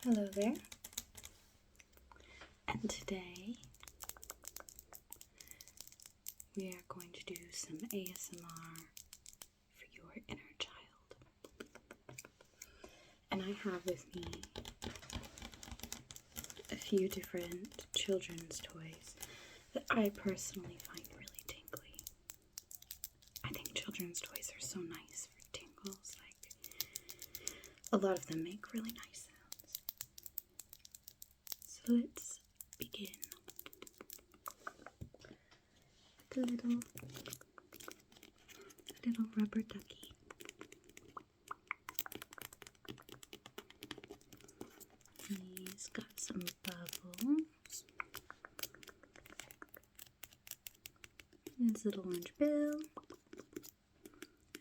Hello there, and today we are going to do some ASMR for your inner child. And I have with me a few different children's toys that I personally find really tingly. I think children's toys are so nice for tingles, a lot of them make really nice sounds. So let's begin. The little rubber ducky. He's got some bubbles. His little orange bill.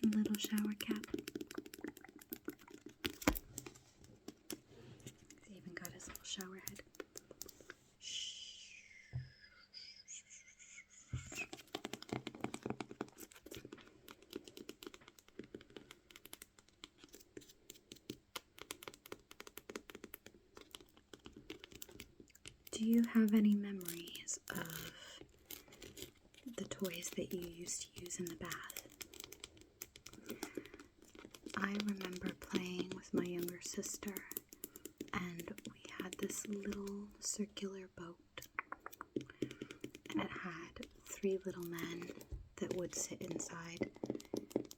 And little shower cap. He's even got his little shower head. Do you have any memories of the toys that you used to use in the bath? I remember playing with my younger sister, and we had this little circular boat, and it had 3 little men that would sit inside,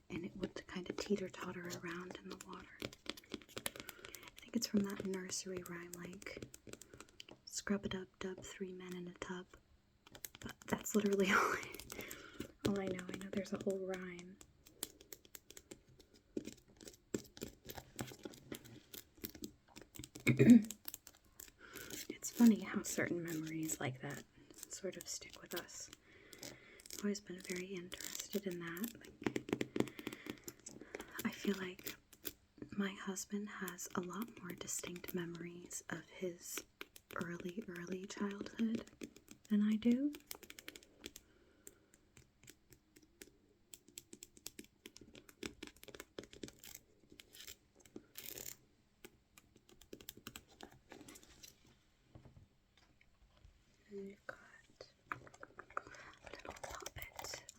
and it would kind of teeter-totter around in the water. I think it's from that nursery rhyme, like, scrub-a-dub-dub, 3 men in a tub. But that's literally all I know. I know there's a whole rhyme. It's funny how certain memories like that sort of stick with us. I've always been very interested in that. I feel like my husband has a lot more distinct memories of his early childhood than I do. And we've got a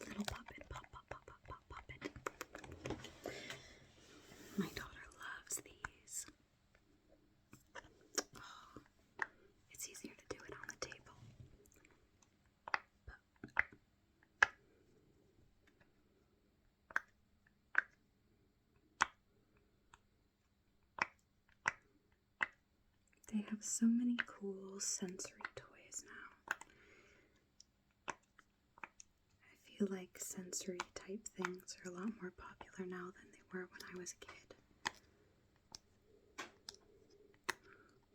little puppet, puppet. My daughter loves these. Oh, it's easier to do it on the table. They have so many cool sensory toys now. I feel like sensory type things are a lot more popular now than they were when I was a kid.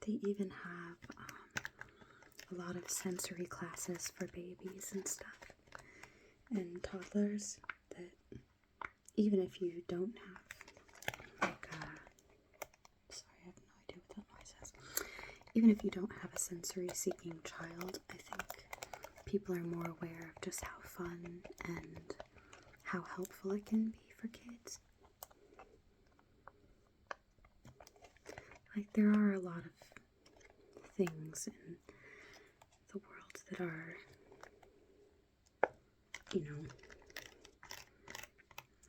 They even have a lot of sensory classes for babies and stuff, and toddlers, that even if you don't have, sorry, I have no idea what that noise is. Even if you don't have a sensory-seeking child, I think people are more aware of just how fun and how helpful it can be for kids. Like, there are a lot of things in the world that are, I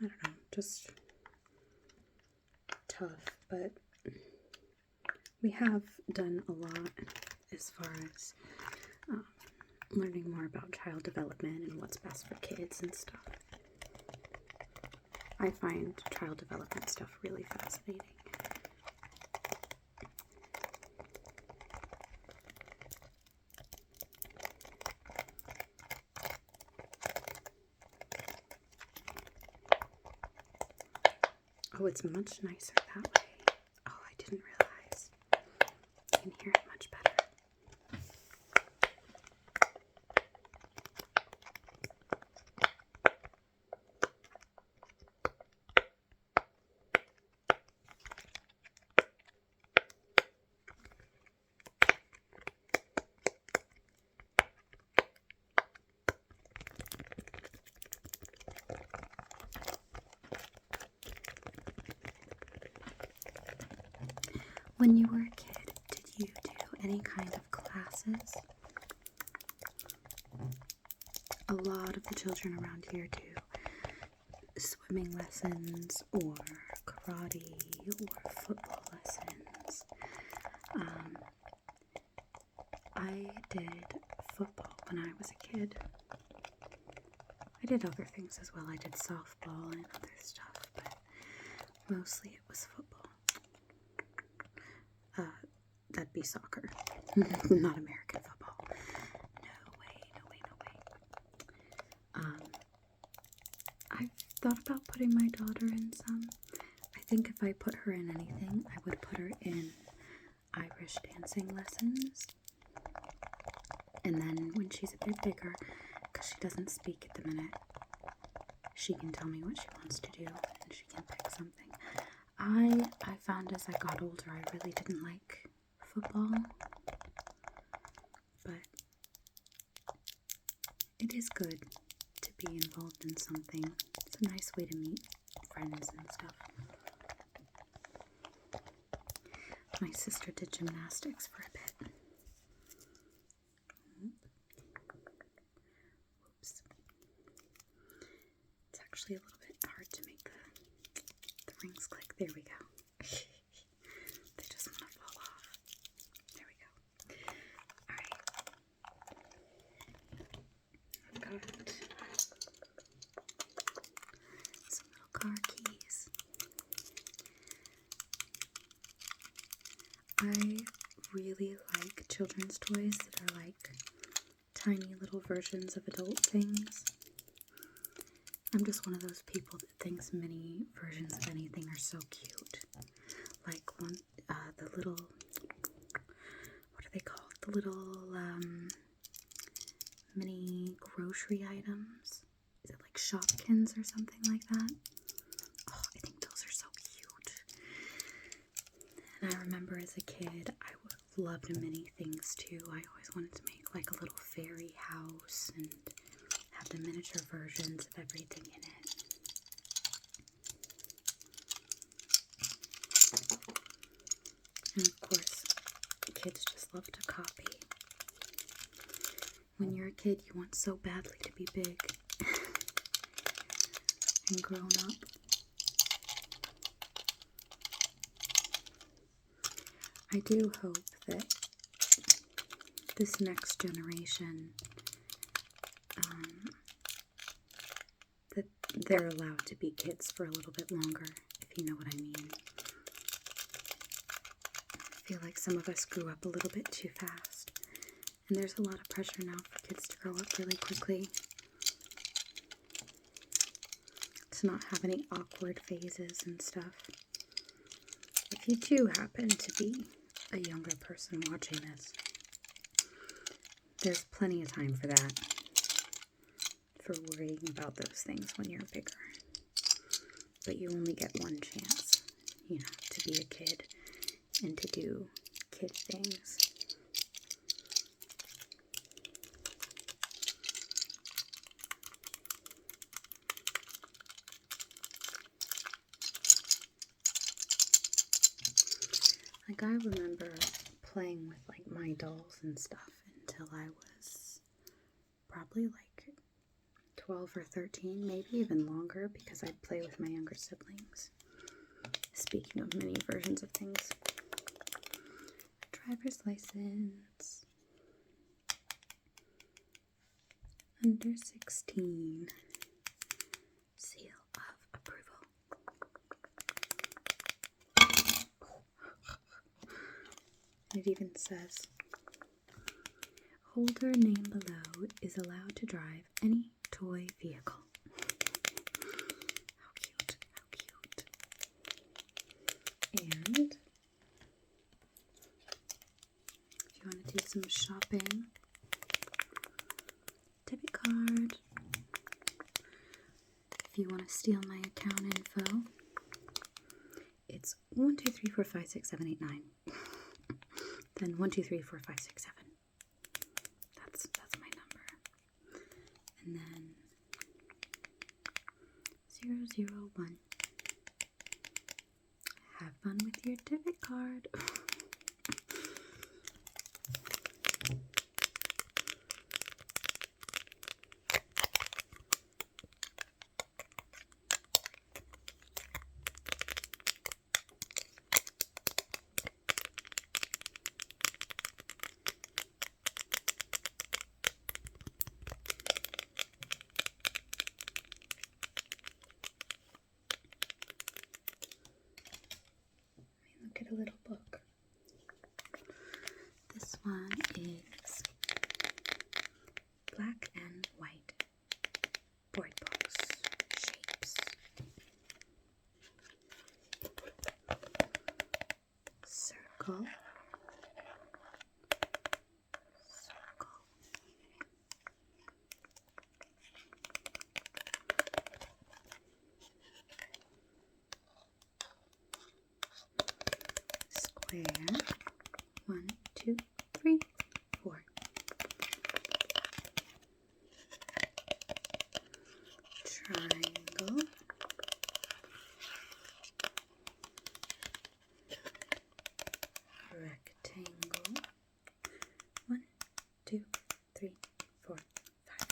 don't know, just tough, but we have done a lot as far as learning more about child development and what's best for kids and stuff. I find child development stuff really fascinating. Oh, it's much nicer that way. Oh, I didn't realize. You can hear it much better. When you were a kid, any kind of classes. A lot of the children around here do swimming lessons or karate or football lessons. I did football when I was a kid. I did other things as well. I did softball and other stuff, but mostly it was football. That'd be soccer, not American football. No way. I've thought about putting my daughter in some. I think if I put her in anything, I would put her in Irish dancing lessons. And then when she's a bit bigger, because she doesn't speak at the minute, she can tell me what she wants to do and she can pick something. I found as I got older, I really didn't like football, but it is good to be involved in something. It's a nice way to meet friends and stuff. My sister did gymnastics for a bit. Oops. It's actually a little bit hard to make the rings click. There we go. They just want to fall off. There we go. Alright. I've got some little car keys. I really like children's toys that are like tiny little versions of adult things. I'm just one of those people that thinks mini versions of anything are so cute. Like the little, what are they called? The little mini grocery items. Is it like Shopkins or something like that? Oh, I think those are so cute. And I remember as a kid, I loved mini things too. I always wanted to make like a little fairy house and have the miniature versions of everything in it. And of course, kids just love to copy. When you're a kid, you want so badly to be big and grown up. I do hope that this next generation, that they're allowed to be kids for a little bit longer, if you know what I mean. I feel like some of us grew up a little bit too fast, and there's a lot of pressure now for kids to grow up really quickly, to not have any awkward phases and stuff. If you do happen to be a younger person watching this, there's plenty of time for that, for worrying about those things when you're bigger. But you only get one chance, to be a kid and to do kid things. Like, I remember playing with, like, my dolls and stuff until I was probably, like, 12 or 13, maybe even longer, because I'd play with my younger siblings. Speaking of mini versions of things. Driver's license. Under 16. Seal of approval. It even says, holder name below is allowed to drive any toy vehicle. How cute, how cute. And if you want to do some shopping, debit card. If you want to steal my account info, it's 1 2 3 4 5 6 7 8 9. Then 1 2 3 4 5 6 7. That's my number. And then 0 0 1. Have fun with your debit card. look at a little book. This one is black and white board books, shapes. Circle. Circle. Square. 1, 2, 3, 4. Triangle. Rectangle. 1, 2, 3, 4, 5.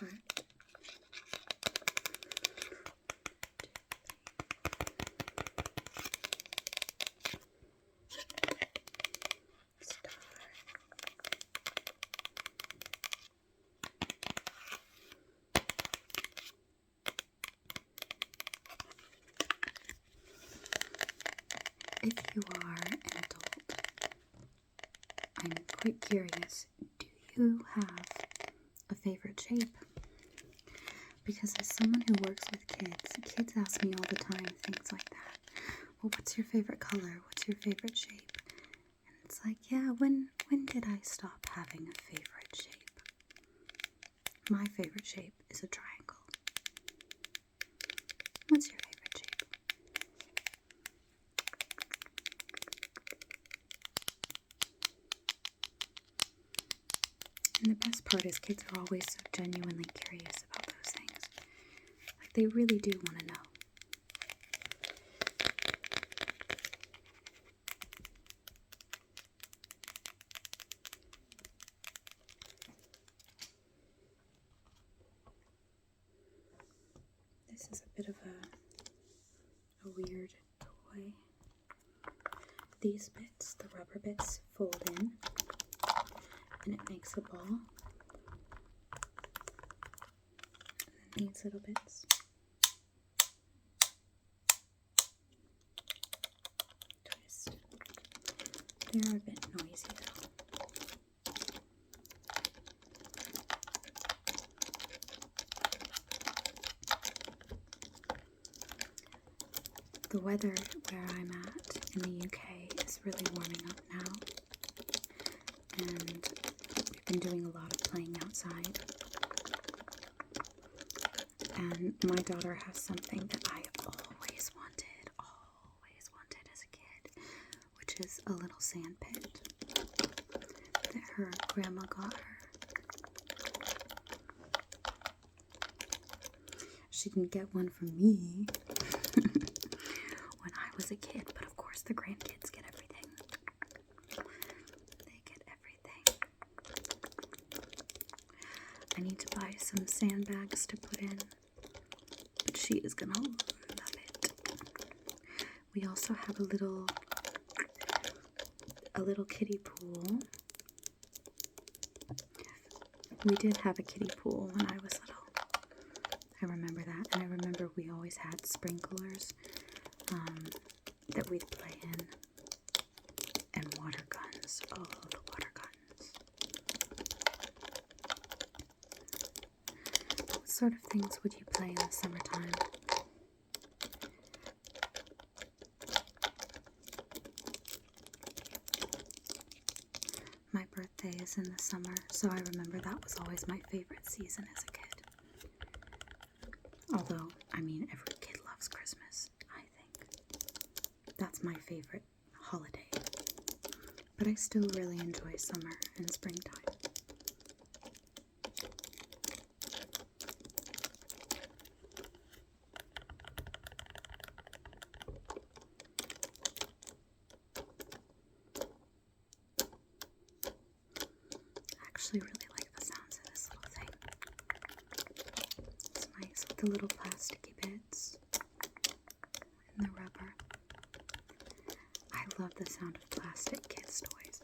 Heart. If you are an adult, I'm quite curious, do you have a favorite shape? Because as someone who works with kids ask me all the time things like that. Well, what's your favorite color? What's your favorite shape? And it's like, yeah, when did I stop having a favorite shape? My favorite shape is a triangle. What's your favorite shape? And the best part is kids are always so genuinely curious about those things. Like, they really do want to know. This is a bit of a weird toy. These bits, the rubber bits, fold in, and it makes a ball. And then these little bits twist. They're a bit noisy though. The weather where I'm at in the UK is really warming up now, and we've been doing a lot of playing outside. And my daughter has something that I always wanted as a kid, which is a little sand pit that her grandma got her. She didn't get one from me when I was a kid, but of course the grandkids get everything. They get everything. I need to buy some sandbags to put in, but she is gonna love it. We also have a little kiddie pool. We did have a kiddie pool when I was little. I remember that, and I remember we always had sprinklers that we'd play in, and water guns. Oh, the water guns. What sort of things would you play in the summertime? My birthday is in the summer, so I remember that was always my favorite season as a kid. Although, I mean, every kid loves Christmas, I think. That's my favorite holiday. But I still really enjoy summer and springtime. I actually really like the sounds of this little thing. It's nice with the little plasticky bits and the rubber. I love the sound of plastic kids' toys.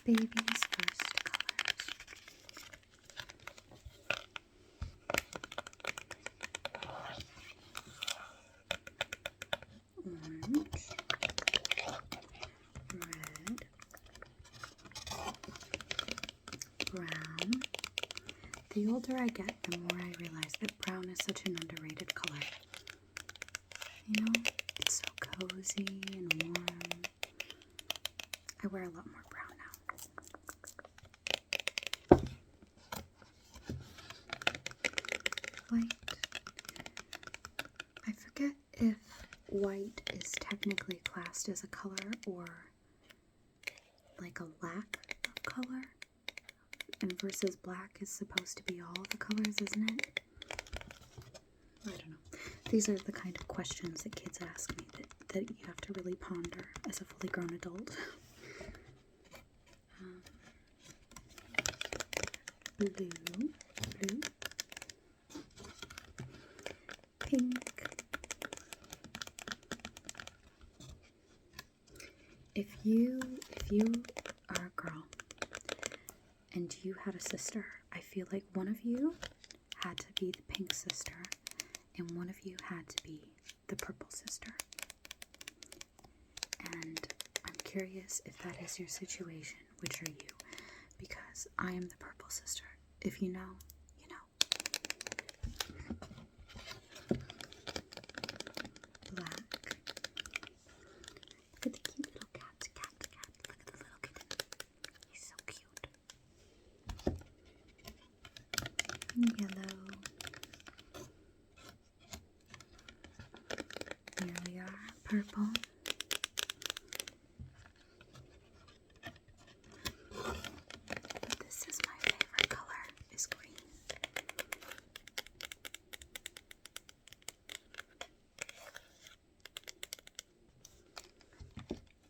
Baby's first colors. Orange, red, brown. The older I get, the more I realize that brown is such an underrated color. You know, it's so cozy and warm. I wear a lot more brown now. White. I forget if white is technically classed as a color or like a lack of color, and versus black is supposed to be all the colors, isn't it? I don't know. These are the kind of questions that kids ask me that you have to really ponder as a fully grown adult. Blue, pink. If you are a girl and you had a sister, I feel like one of you had to be the pink sister and one of you had to be the purple sister. And I'm curious if that is your situation. Which are you? Because I am the purple sister. If you know, you know. Black. Look at the cute little cat. Look at the little kitten. He's so cute. Yellow. Here we are. Purple. This is my favorite color, is green.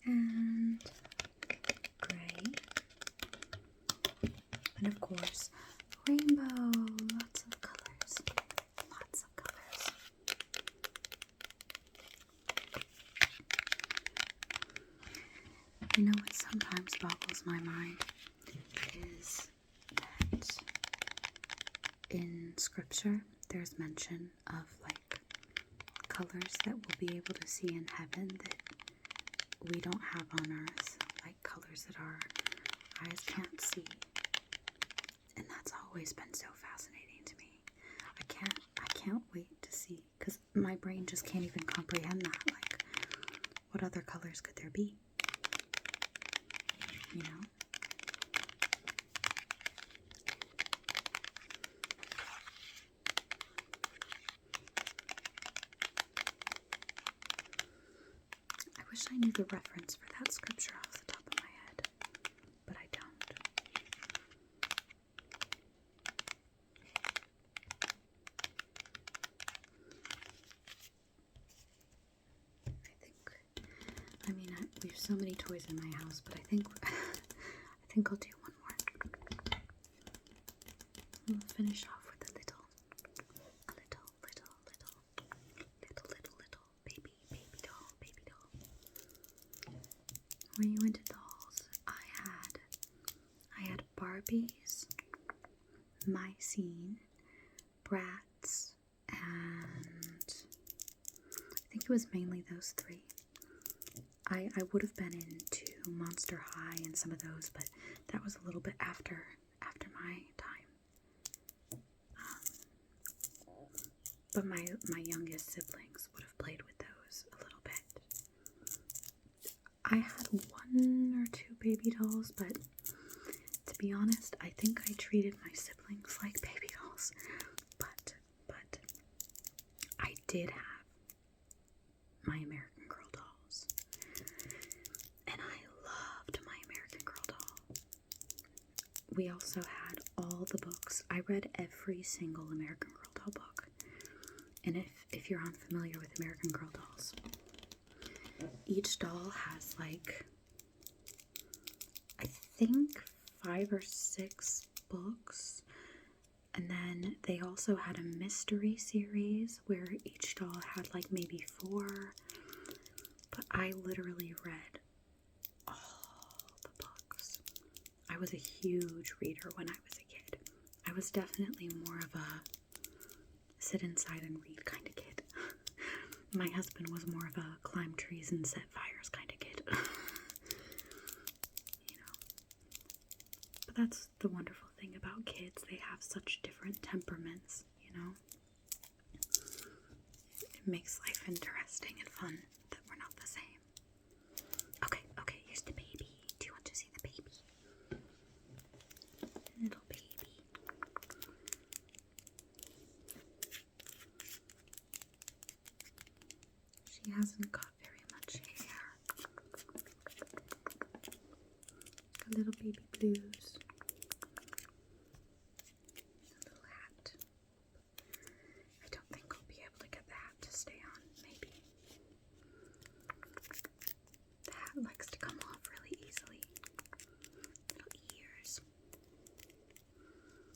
And gray. And of course, rainbow. Lots of colors. Lots of colors. You know what sometimes boggles my mind is that in scripture there's mention of like colors that we'll be able to see in heaven that we don't have on earth, like colors that our eyes can't see. And that's always been so fascinating to me. I can't wait to see, because my brain just can't even comprehend that. Like, what other colors could there be? You know? I wish I knew the reference for that scripture off the top of my head, but I don't. We have so many toys in my house, but I think I'll do one more. We'll finish off with a little baby doll. Were you into dolls? I had Barbies, Mycene, Bratz, and I think it was mainly those three. I would have been into Monster High and some of those, but that was a little bit after my time. But my youngest siblings would have played with those a little bit. I had one or two baby dolls, but to be honest, I think I treated my siblings like baby dolls. But I did have my American Girl dolls. And I loved my American Girl doll. We also had all the books. I read every single American Girl doll book. And if you're unfamiliar with American Girl dolls, each doll has like, I think 5 or 6 books. And then they also had a mystery series where each doll had like maybe 4. But I literally read all the books. was a huge reader when I was a kid. I was definitely more of a sit inside and read kind of kid. My husband was more of a climb trees and set fires kind of kid. You know. But that's the wonderful thing about kids. They have such different temperaments, you know. It makes life interesting and fun that we're not the same. Okay, here's the baby. Do you want to see the baby? Little baby. She hasn't got very much hair. Got little baby blues. A little hat. I don't think I'll be able to get the hat to stay on, maybe. The hat likes to come off really easily. Little ears.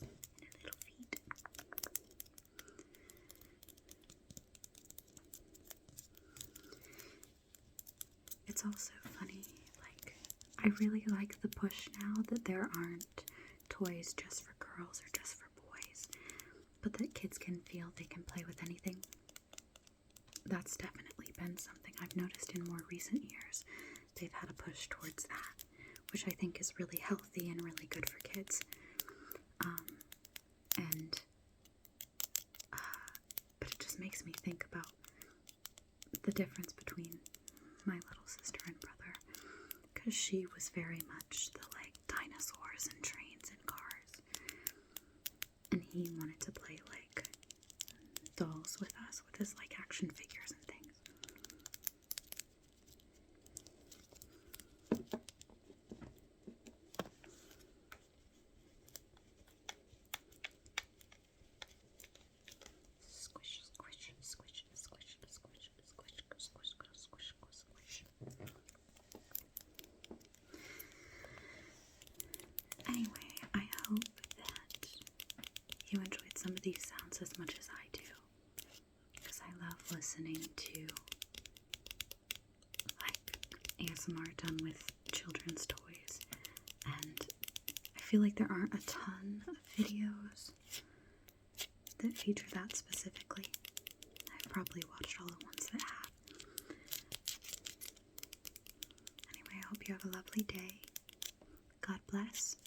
And her little feet. It's also funny, like, I really like the push now that there aren't toys just for girls or just for boys, but that kids can feel they can play with anything. That's definitely been something I've noticed in more recent years. They've had a push towards that, which I think is really healthy and really good for kids. But it just makes me think about the difference between my little sister and brother, because she was very much the like dinosaurs and trains and cars, and he wanted to play like dolls with us, with his like action figures and things. Squish, squish, squish, squish, squish, squish, squish, squish, squish. Anyway, I hope that you enjoyed some of these sounds as much as I do, because I love listening to like ASMR done with children's toys, and I feel like there aren't a ton of videos that feature that specifically. I've probably watched all the ones that have. Anyway, I hope you have a lovely day. God bless.